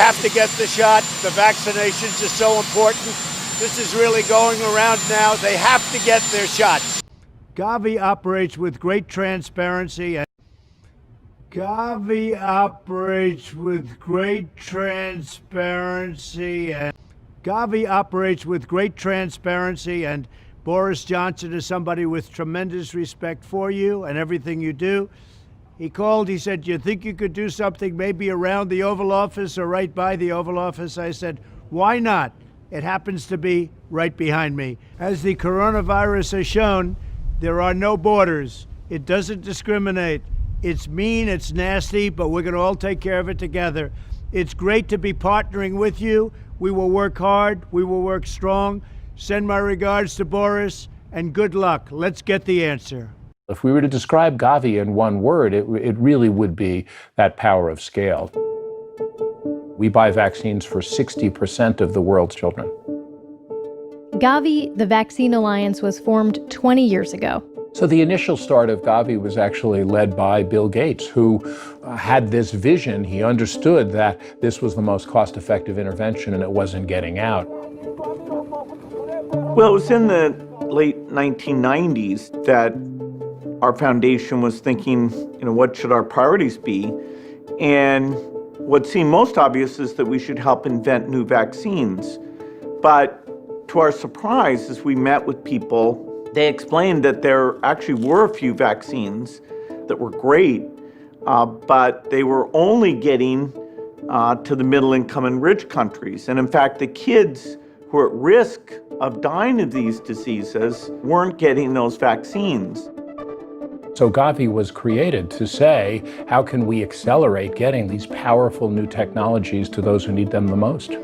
have to get the shot. The vaccinations are so important. This is really going around now. They have to get their shots. Gavi operates with great transparency and Gavi operates with great transparency and Boris Johnson is somebody with tremendous respect for you and everything you do. He called, he said, "Do you think you could do something maybe around the Oval Office or right by the Oval Office?" I said, "Why not? It happens to be right behind me." As the coronavirus has shown, there are no borders. It doesn't discriminate. It's mean, it's nasty, but we're going to all take care of it together. It's great to be partnering with you. We will work hard. We will work strong. Send my regards to Boris, and good luck. Let's get the answer. If we were to describe Gavi in one word, it really would be that power of scale. We buy vaccines for 60% of the world's children. Gavi, the Vaccine Alliance, was formed 20 years ago. So the initial start of Gavi was actually led by Bill Gates, who had this vision. He understood that this was the most cost-effective intervention and it wasn't getting out. Well, it was in the late 1990s that our foundation was thinking, what should our priorities be? And what seemed most obvious is that we should help invent new vaccines. But to our surprise, as we met with people, they explained that there actually were a few vaccines that were great, but they were only getting to the middle income and rich countries. And in fact, the kids who are at risk of dying of these diseases weren't getting those vaccines. So Gavi was created to say, how can we accelerate getting these powerful new technologies to those who need them the most?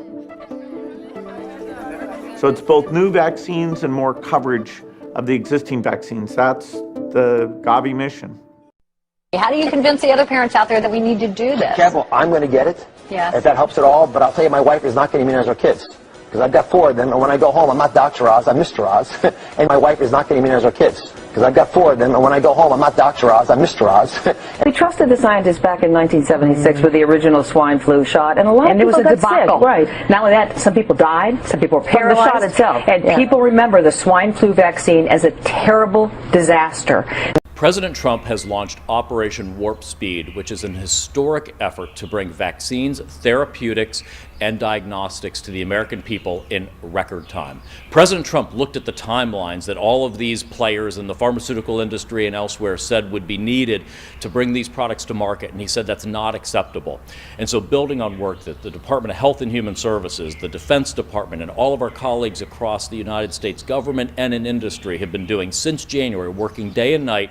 So it's both new vaccines and more coverage of the existing vaccines. That's the Gavi mission. How do you convince the other parents out there that we need to do this? Careful, I'm going to get it, yes, if that helps at all, but I'll tell you, my wife is not going to immunize her kids. Because I've got 4 of them, and when I go home, I'm not Dr. Oz, I'm Mr. Oz. And my wife is not going to immunize her kids. Because I've got 4 of them, and when I go home, I'm not Dr. Oz, I'm Mr. Oz. We trusted the scientists back in 1976 with the original swine flu shot, and a lot of people got sick. debacle. Right. Not only that, some people died, some people were paralyzed. From the shot itself. And people remember the swine flu vaccine as a terrible disaster. President Trump has launched Operation Warp Speed, which is an historic effort to bring vaccines, therapeutics, and diagnostics to the American people in record time. President Trump looked at the timelines that all of these players in the pharmaceutical industry and elsewhere said would be needed to bring these products to market, and he said that's not acceptable. And so building on work that the Department of Health and Human Services, the Defense Department, and all of our colleagues across the United States government and in industry have been doing since January, working day and night,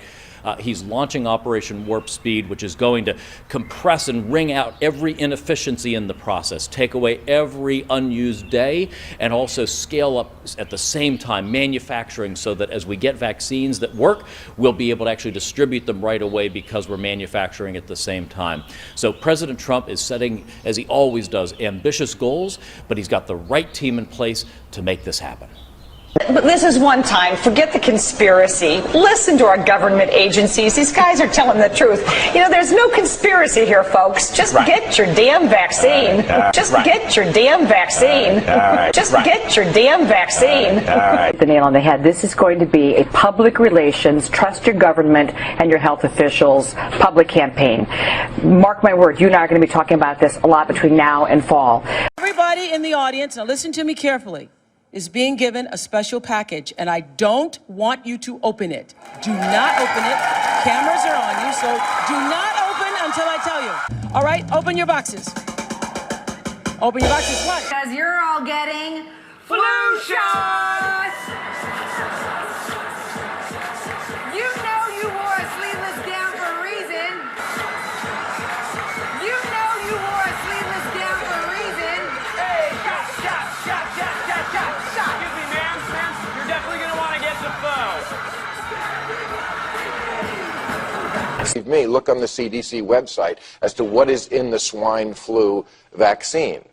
he's launching Operation Warp Speed, which is going to compress and wring out every inefficiency in the process, take away every unused day, and also scale up at the same time manufacturing so that as we get vaccines that work, we'll be able to actually distribute them right away because we're manufacturing at the same time. So President Trump is setting, as he always does, ambitious goals, but he's got the right team in place to make this happen. But this is one time. Forget the conspiracy. Listen to our government agencies. These guys are telling the truth. There's no conspiracy here, folks. Just get your damn vaccine. Just get your damn vaccine. Just get your damn vaccine. The nail on the head. This is going to be a public relations, trust your government and your health officials public campaign. Mark my word, you and I are going to be talking about this a lot between now and fall. Everybody in the audience, now listen to me carefully, is being given a special package, and I don't want you to open it. Do not open it. Cameras are on you, so do not open until I tell you. All right, open your boxes. Open your boxes. What? Because you're all getting Flu shots! You know you wore a sleeveless gown for a reason. You know you wore a sleeveless gown for a reason. Hey, shot. Excuse me, ma'am. You're definitely going to want to get the phone. Believe me, look on the CDC website as to what is in the swine flu vaccine.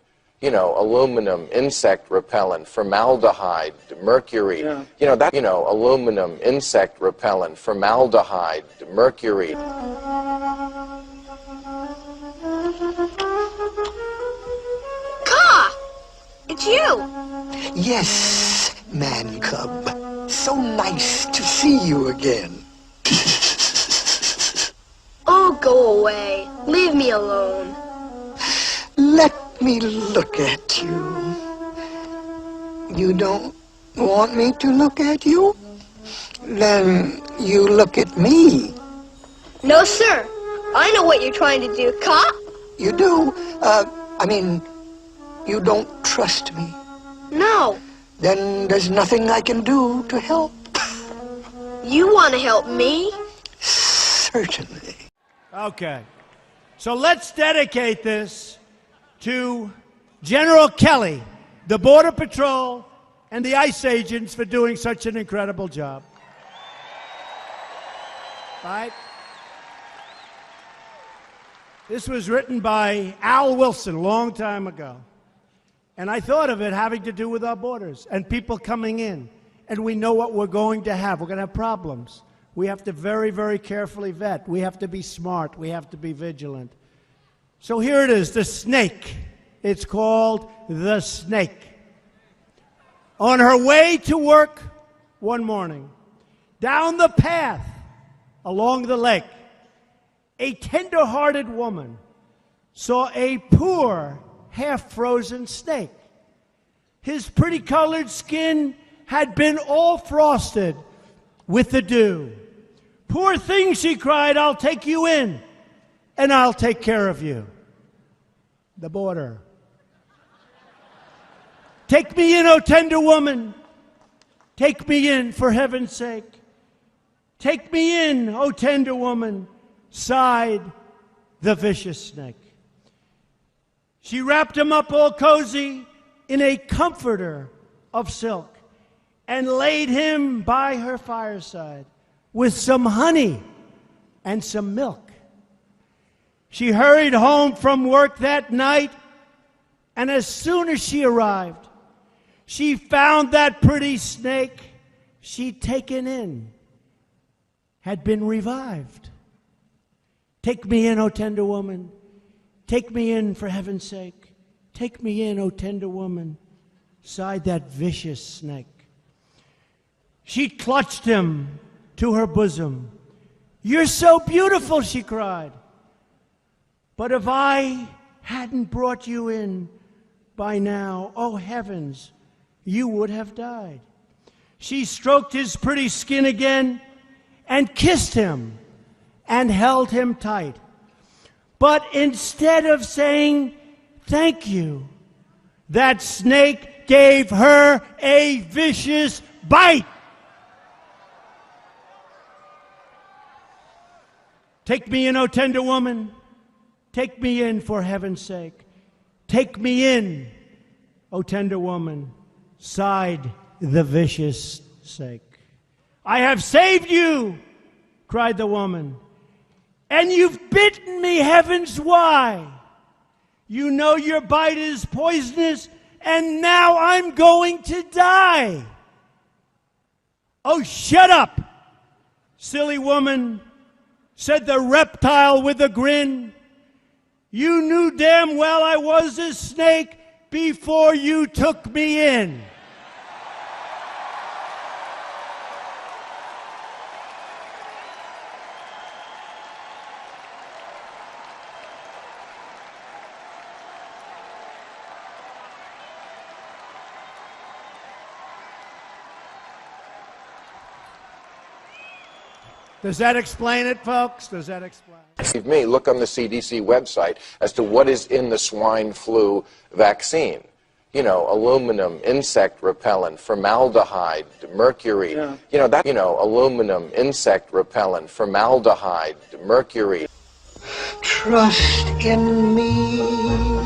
Aluminum, insect repellent, formaldehyde, mercury. Aluminum, insect repellent, formaldehyde, mercury. it's you. Yes, man cub. So nice to see you again. Oh, go away. Leave me alone. Let me look at you. You don't want me to look at you? Then you look at me. No, sir. I know what you're trying to do, cop. You do? I mean, you don't trust me. No. Then there's nothing I can do to help. You want to help me? Certainly. Okay. So let's dedicate this to General Kelly, the Border Patrol, and the ICE agents for doing such an incredible job. Right? This was written by Al Wilson a long time ago. And I thought of it having to do with our borders and people coming in. And we know what we're going to have. We're going to have problems. We have to very, very carefully vet. We have to be smart. We have to be vigilant. So here it is, the snake. It's called The Snake. On her way to work one morning, down the path along the lake, a tender-hearted woman saw a poor, half-frozen snake. His pretty-colored skin had been all frosted with the dew. Poor thing, she cried, I'll take you in, and I'll take care of you. The border. Take me in, O tender woman. Take me in, for heaven's sake. Take me in, O tender woman, sighed the vicious snake. She wrapped him up all cozy in a comforter of silk and laid him by her fireside with some honey and some milk. She hurried home from work that night, and as soon as she arrived, she found that pretty snake she'd taken in had been revived. Take me in, O tender woman. Take me in, for heaven's sake. Take me in, O tender woman, sighed that vicious snake. She clutched him to her bosom. You're so beautiful, she cried. But if I hadn't brought you in by now, oh heavens, you would have died. She stroked his pretty skin again and kissed him and held him tight. But instead of saying thank you, that snake gave her a vicious bite. Take me in, O tender woman. Take me in, for heaven's sake. Take me in, O tender woman, sighed the vicious snake. I have saved you, cried the woman, and you've bitten me, heavens, why? You know your bite is poisonous, and now I'm going to die. Oh, shut up, silly woman, said the reptile with a grin. You knew damn well I was a snake before you took me in. Does that explain it, folks? Does that explain it? Believe me, look on the CDC website as to what is in the swine flu vaccine. You know, aluminum, insect repellent, formaldehyde, mercury. Yeah. Aluminum, insect repellent, formaldehyde, mercury. Trust in me.